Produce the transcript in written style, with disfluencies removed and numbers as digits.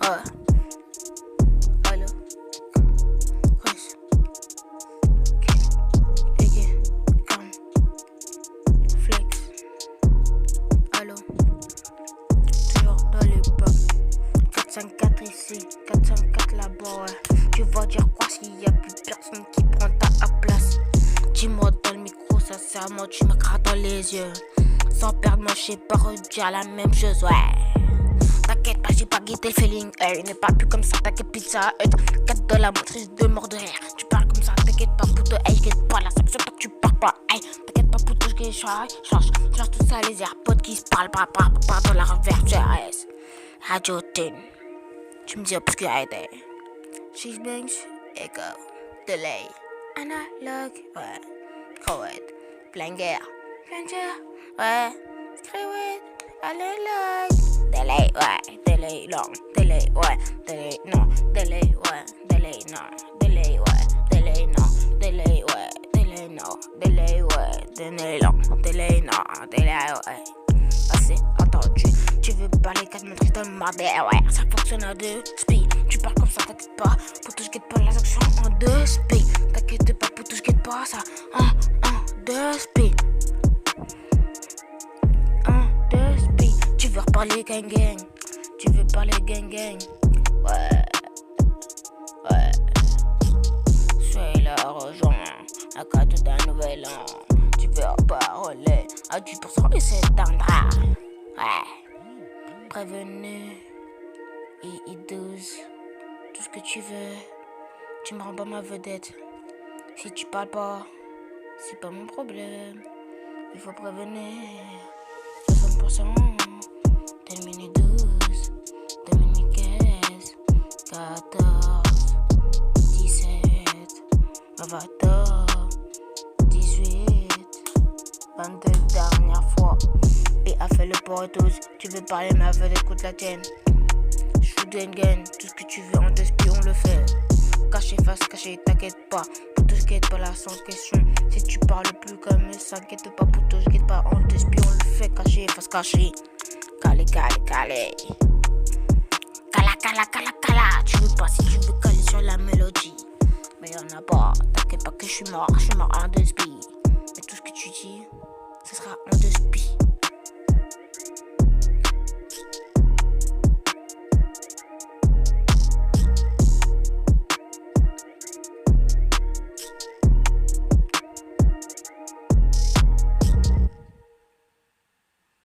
Ouais. Allo. Chris. Ege. Calme. Flex. Allo. Toujours dans les bacs. 454 ici, 404 là-bas, ouais. Tu vas dire quoi s'il y a plus personne qui prend ta place? Dis-moi dans le micro, sincèrement, tu me craques dans les yeux. Sans perdre moi, je sais pas redire la même chose, ouais. T'inquiète pas, j'ai pas guetté le feeling, hey. Ne parle plus comme ça, t'inquiète pizza, hey. 4 de la motrice de mort de rire. Tu parles comme ça, t'inquiète pas, puto, hey. J'guette pas la sanction tant que tu parles pas, hey. T'inquiète pas, puto, change tout ça, les AirPods qui se parlent, par dans la reverse, Radio Tin. Tu me dis parce que arrêtez. Six banks, echo, delay, analog, ouais, coward, planger, ouais, scriwit, analog, delay, ouais, delay long, delay, ouais, delay, non, delay, ouais, delay, non, delay, ouais, delay, non, delay, ouais, delay, non, delay, ouais, delay long, delay, non, delay, ouais. Assez entendu, tu veux parler 4 matrices dans le mardi, ouais, ça fonctionne en 2 speed. Tu parles comme ça, t'inquiète pas, poutou, j'guette pas la action en 2 speed. T'inquiète pas, poutou, j'guette pas ça en 2 speed. En 2 speed. Tu veux reparler gang gang, tu veux parler gang gang, ouais, ouais. Soyez là, rejoins la carte d'un nouvel an. Tu veux parler à 10% et s'éteindra. Ouais. Prévenu, II12, tout ce que tu veux. Tu me rends pas ma vedette. Si tu parles pas, c'est pas mon problème. Il faut prévenir. 60%, 2012, 2015, 14, 17, 24, 18, 22 dernière fois. Et a fait le port 12. Tu veux parler ma vedette, écoute la tienne. Shoot and gun, tout ce que tu veux en 2 spies, on le fait. Caché face caché, t'inquiète pas. Poutou, j'guette pas la sans question. Si tu parles plus comme ça, t'inquiète pas, poutou, j'guette pas en 2 spies, on le fait. Caché face caché. Calé. Cala. Tu veux pas si tu veux caler sur la mélodie. Mais y'en a pas, t'inquiète pas que je suis mort en 2 spies. Et tout ce que tu dis, ce sera en 2 spies.